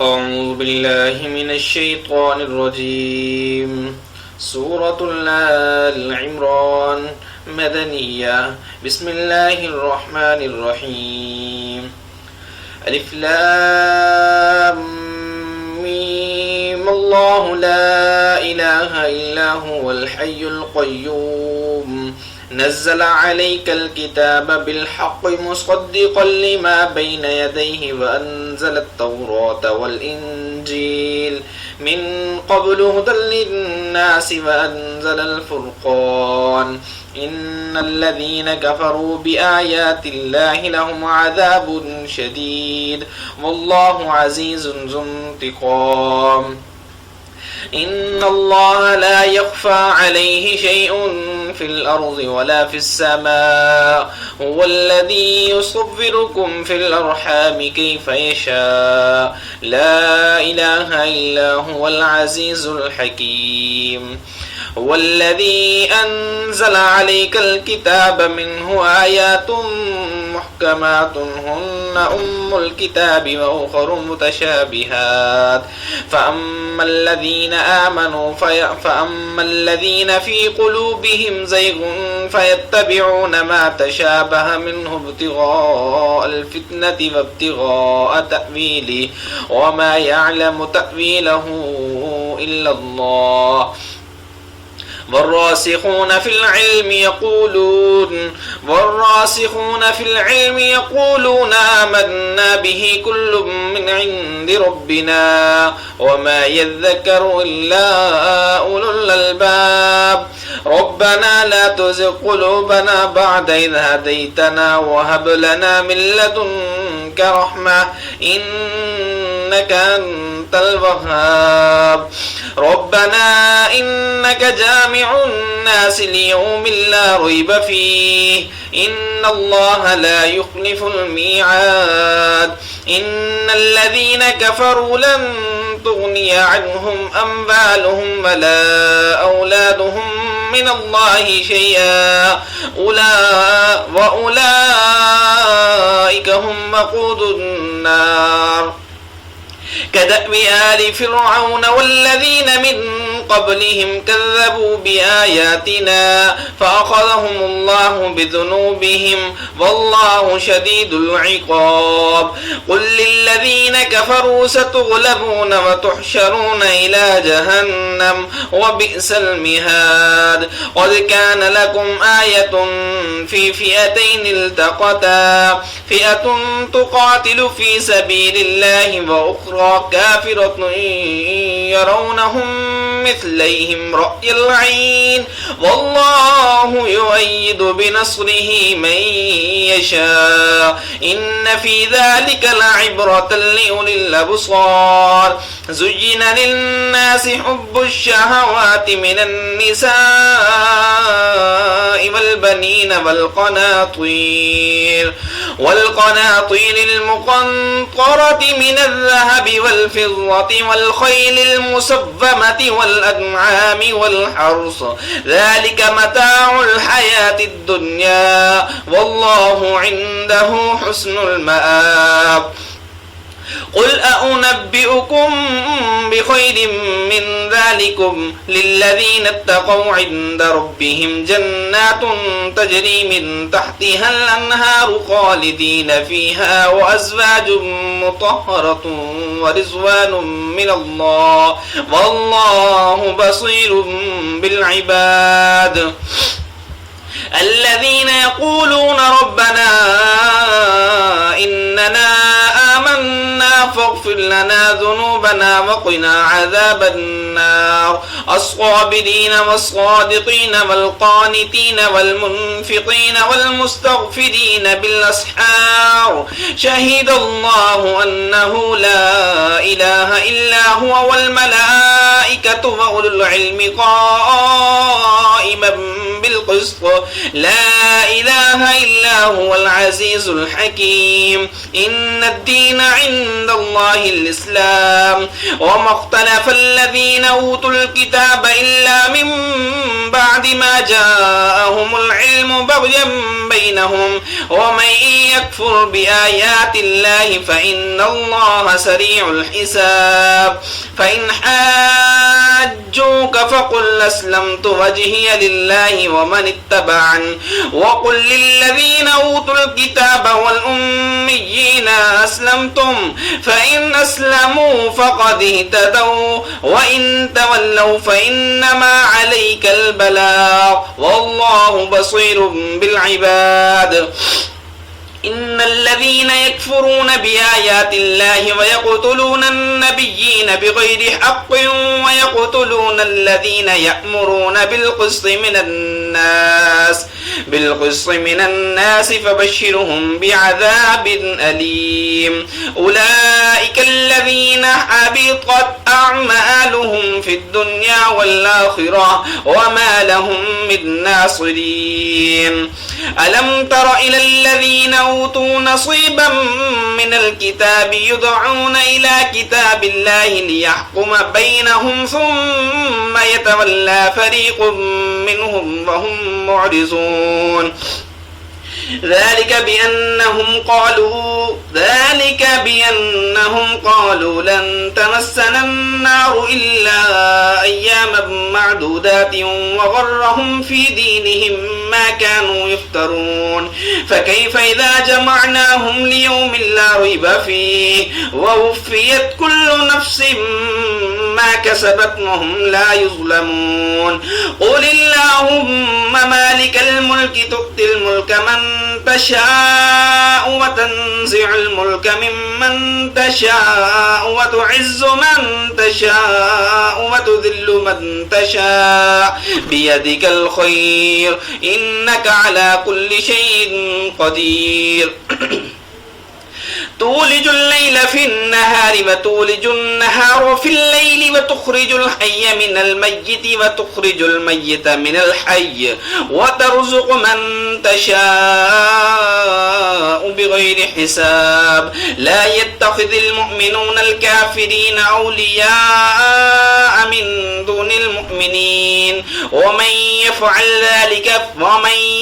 أعوذ بالله من الشيطان الرجيم. سورة آل عمران مدنية. بسم الله الرحمن الرحيم. ألف لام ميم. الله لا إله إلا هو الحي القيوم. نزل عليك الكتاب بالحق مصدقا لما بين يديه وأنزل التوراة والإنجيل من قبل هدى للناس وأنزل الفرقان. إن الذين كفروا بآيات الله لهم عذاب شديد والله عزيز ذو انتقام. إن الله لا يخفى عليه شيء في الأرض ولا في السماء. هو الذي يصوركم في الأرحام كيف يشاء. لا إله إلا هو العزيز الحكيم. هو الذي أنزل عليك الكتاب منه آيات محكمات هن أم الكتاب وأخر متشابهات فأما الذين في قلوبهم زيغ فيتبعون ما تشابه منه ابتغاء الفتنة وابتغاء تأويله وما يعلم تأويله إلا الله. والراسخون في العلم يقولون آمنا به كل من عند ربنا وما يذكر إلا أولو الألباب. ربنا لا تزغ قلوبنا بعد إذ هديتنا وهب لنا من لدنك رحمة إنك أنت الوهاب. ربنا إنك جامع الناس ليوم لا ريب فيه إن الله لا يخلف الميعاد. إن الذين كفروا لن تغني عنهم أموالهم ولا أولادهم من الله شيئا وأولئك هم وقود النار. كدأب آل فرعون والذين من قبلهم كذبوا بآياتنا فأخذهم الله بذنوبهم والله شديد العقاب. قل للذين كفروا ستغلبون وتحشرون إلى جهنم وبئس المهاد. قد كان لكم آية في فئتين التقتا فئة تقاتل في سبيل الله وأخرى كافرة يرونهم مثليهم رأي العين والله يؤيد بنصره من يشاء. إن في ذلك لعبرة لأولي الأبصار. زين للناس حب الشهوات من النساء والبنين والقناطير المقنطرة من الذهب والفضة والخيل المسومة والأنعام والحرث ذلك متاع الحياة الدنيا والله عنده حسن المآب. قل أنبئكم بخير من ذلكم للذين اتقوا عند ربهم جنات تجري من تحتها الأنهار خالدين فيها وأزواج مطهرة ورضوان من الله والله بصير بالعباد. الذين يقولون ربنا إننا آمنا فاغفر لنا ذنوبنا وقنا عذاب النار. الصابرين والصادقين والقانتين والمنفقين والمستغفرين بالأسحار. شهد الله أنه لا إله إلا هو والملائكة وأولو العلم قائما بالقسط لا إله إلا هو العزيز الحكيم إن الدين عند الله الإسلام وما اختلف الذين أوتوا الكتاب إلا من بعد ما جاءهم العلم بغيا بينهم ومن يكفر بآيات الله فإن الله سريع الحساب فإن حاجوك فقل أسلمت وجهي لله ومن اتبعني وقل للذين أوتوا الكتاب والأميين أسلمتم فإن أسلموا فقد اهتدوا وإن تولوا فإنما عليك البلاغ والله بصير بالعباد إن الذين يكفرون بآيات الله ويقتلون النبيين بغير حق ويقتلون الذين يأمرون بالقسط من الناس فبشرهم بعذاب أليم أولئك الذين حبطت أعمالهم في الدنيا والآخرة وما لهم من ناصرين ألم تر إلى الذين أوتوا نصيبا من الكتاب يدعون إلى كتاب الله ليحكم بينهم ثم يتولى فريق منهم وهم معرضون ذلك بأنهم قالوا لن تمسنا النار إلا أياما معدودات وغرهم في دينهم ما كانوا يفترون فكيف إذا جمعناهم ليوم لا ريب فيه ووفيت كل نفس ما كسبت وهم لا يظلمون قل اللهم مالك الملك تؤتي الملك من تشاء وتنزع الملك ممن تشاء وتعز من تشاء وتذل من تشاء بيدك الخير إنك على كل شيء قدير تولج الليل في النهار وتولج النهار في الليل وتخرج الحي من الميت وتخرج الميت من الحي وترزق من تشاء بغير حساب لا يتخذ المؤمنون الكافرين أولياء من دون المؤمنين ومن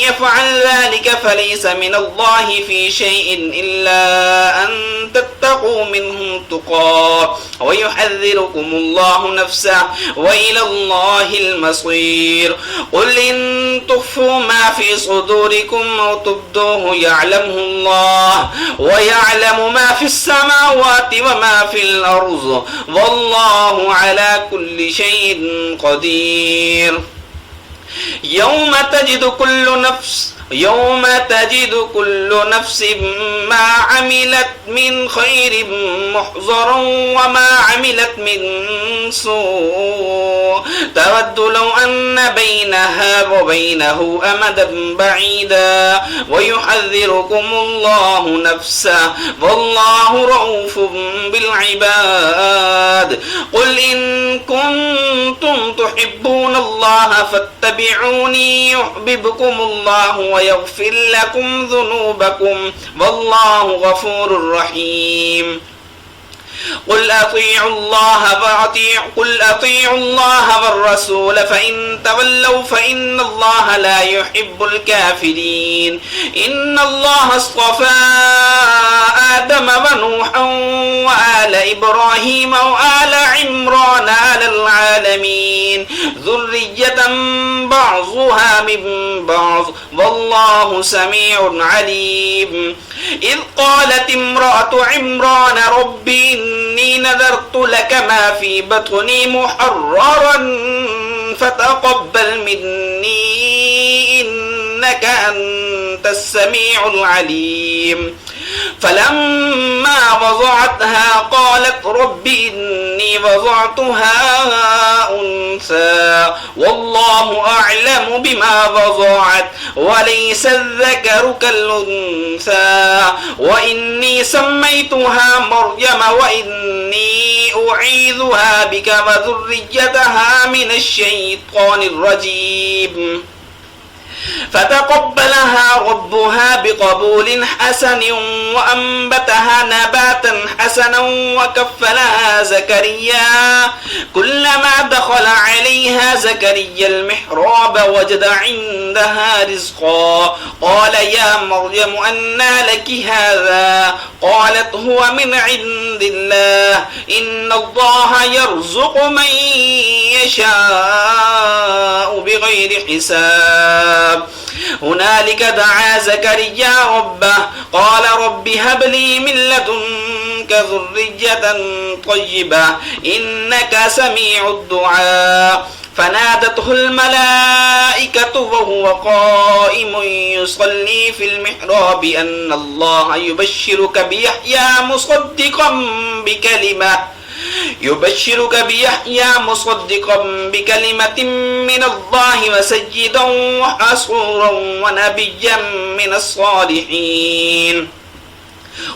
يفعل ذلك فليس من الله في شيء إلا أن تتقوا منهم تقاه ويحذركم الله نفسه وإلى الله المصير قل إن تخفوا ما في صدوركم أو تبدوه يعلمه الله ويعلم ما في السماوات وما في الأرض والله على كل شيء قدير يوم تجد كل نفس ما عملت من خير محضرا وما عملت من سوء تود لو أن بينها وبينه أمدا بعيدا ويحذركم الله نفسه والله رؤوف بالعباد قل إن كنتم تحبون الله فاتبعوني يحببكم الله ويغفر لكم ذنوبكم والله غفور رحيم قل أطيعوا الله والرسول فإن تولوا فإن الله لا يحب الكافرين إن الله اصطفى آدم ونوحا وآل إبراهيم وآل عمران على العالمين ذرية بعضها من بعض والله سميع عليم إذ قالت امرأة عمران رب إني نذرت لك ما في بطني محررا فتقبل مني إنك أنت السميع العليم فلما وضعتها قالت رب إني وضعتها أنثى والله أعلم بما وضعت وليس الذكر كالأنثى وإني سميتها مريم وإني أعيذها بك وذريتها من الشيطان الرجيم فتقبلها ربها بقبول حسن وأنبتها نباتا حسنا وكفلها زكريا. كلما دخل عليها زكريا المحراب وجد عندها رزقا قال يا مريم أنى لك هذا؟ قالت هو من عند الله إن الله يرزق من يشاء بغير حساب. هنالك دعا زكريا ربه قال رب هب لي من لدنك ذرية طيبة إنك سميع الدعاء. فنادته الملائكة وهو قائم يصلي في المحراب أن الله يبشرك بيحيى مصدقا بكلمة من الله وسيدا وحصورا ونبيا من الصالحين.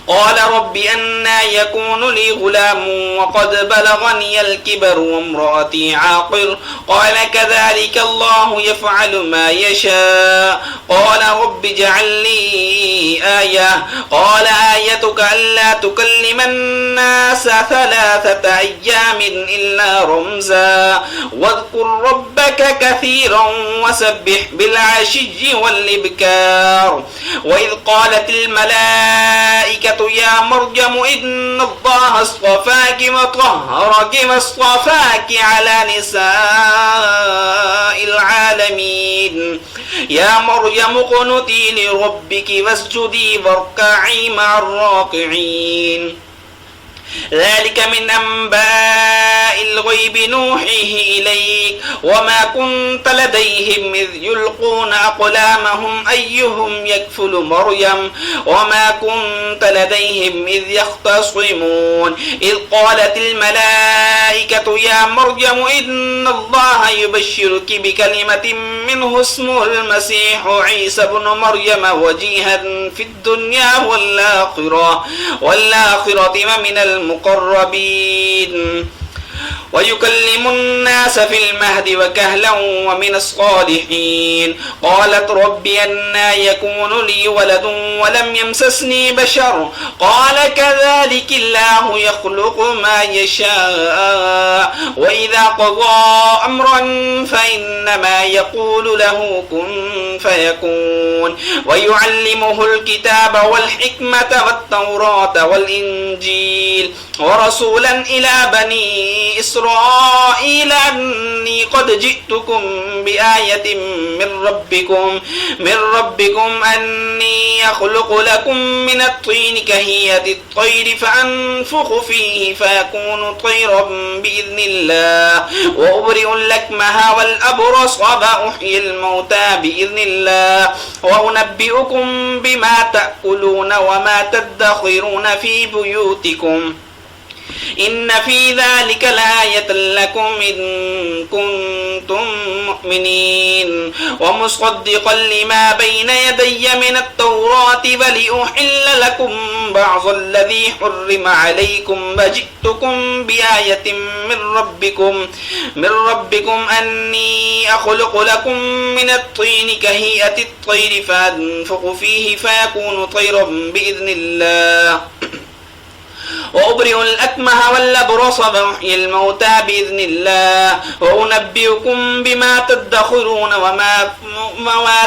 قال رب أنى يكون لي غلام وقد بلغني الكبر وامرأتي عاقر قال كذلك الله يفعل ما يشاء. قال رب اجعل لي آية قال آيتك ألا تكلم الناس 3 أيام إلا رمزا واذكر ربك كثيرا وسبح بالعشي والإبكار. وإذ قالت الملائكة يا مريم إن الله اصطفاك وطهرك واصطفاك على نساء العالمين. يا مريم اقنتي لربك واسجدي واركعي مع الراكعين. ذلك من أنباء الغيب نوحيه إليك وما كنت لديهم إذ يلقون أقلامهم أيهم يكفل مريم وما كنت لديهم إذ يختصمون. إذ قالت الملائكة يا مريم إن الله يبشرك بكلمة منه اسمه المسيح عيسى بن مريم وجيها في الدنيا والآخرة ومن المقربين ويكلم الناس في المهد وكهلا ومن الصالحين. قالت رب أنى يكون لي ولد ولم يمسسني بشر قال كذلك الله يخلق ما يشاء وإذا قضى أمرا فإنما يقول له كن فيكون. ويعلمه الكتاب والحكمة والتوراة والإنجيل ورسولا إلى بني إسرائيل أني قد جئتكم بآية من ربكم أني أخلق لكم من الطين كهيئة الطير فأنفخ فيه فيكون طيرا بإذن الله وأبرئ الأكمه والأبرص وأحيي الموتى بإذن الله وأنبئكم بما تأكلون وما تدخرون في بيوتكم إن في ذلك لآية لكم إن كنتم مؤمنين. ومصدقا لما بين يدي من التوراة ولأحل لكم بعض الذي حرم عليكم وجئتكم بآية من ربكم أني أخلق لكم من الطين كهيئة الطير فأنفخ فيه فيكون طيرا بإذن الله وأبرئ الأكمه والأبرص وأحيي الموتى بإذن الله وأنبئكم بما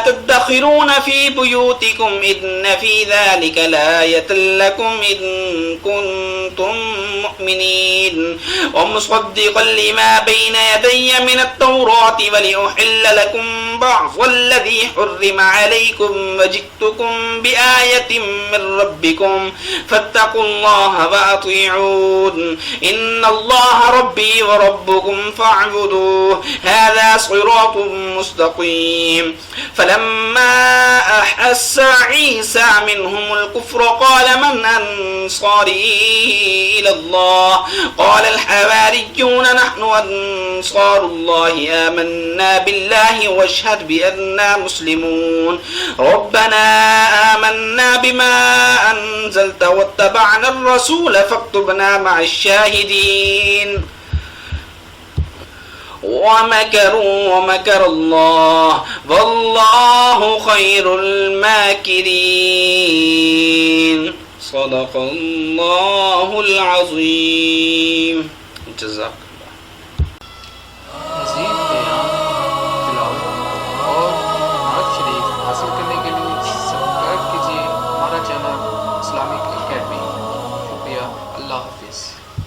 تدخرون في بيوتكم إن في ذلك لآية لكم إن كنتم مؤمنين. ومصدقا لما بين يدي من التوراة ولأحل لكم بعض الذي حرم عليكم وجئتكم بآية من ربكم فاتقوا الله وأطيعون إن الله ربي وربكم فاعبدوه هذا صراط مستقيم. فلما أحس عيسى منهم الكفر قال من أنصاري إلى الله قال الحواريون نحن أنصار الله آمنا بالله واشهد بأننا مسلمون. ربنا آمنا بما أنزلت واتبعنا الرسول فاكتبنا مع الشاهدين. ومكروا ومكر الله والله خير الماكرين. صدق الله العظيم. جزاك الله. मज़ीद बयान, तिलावत और नात शरीफ हासिल करने के लिए सब्सक्राइब कीजिए हमारा चैनल इस्लामिक अकेडमी। शुक्रिया। अल्लाह हाफिज़।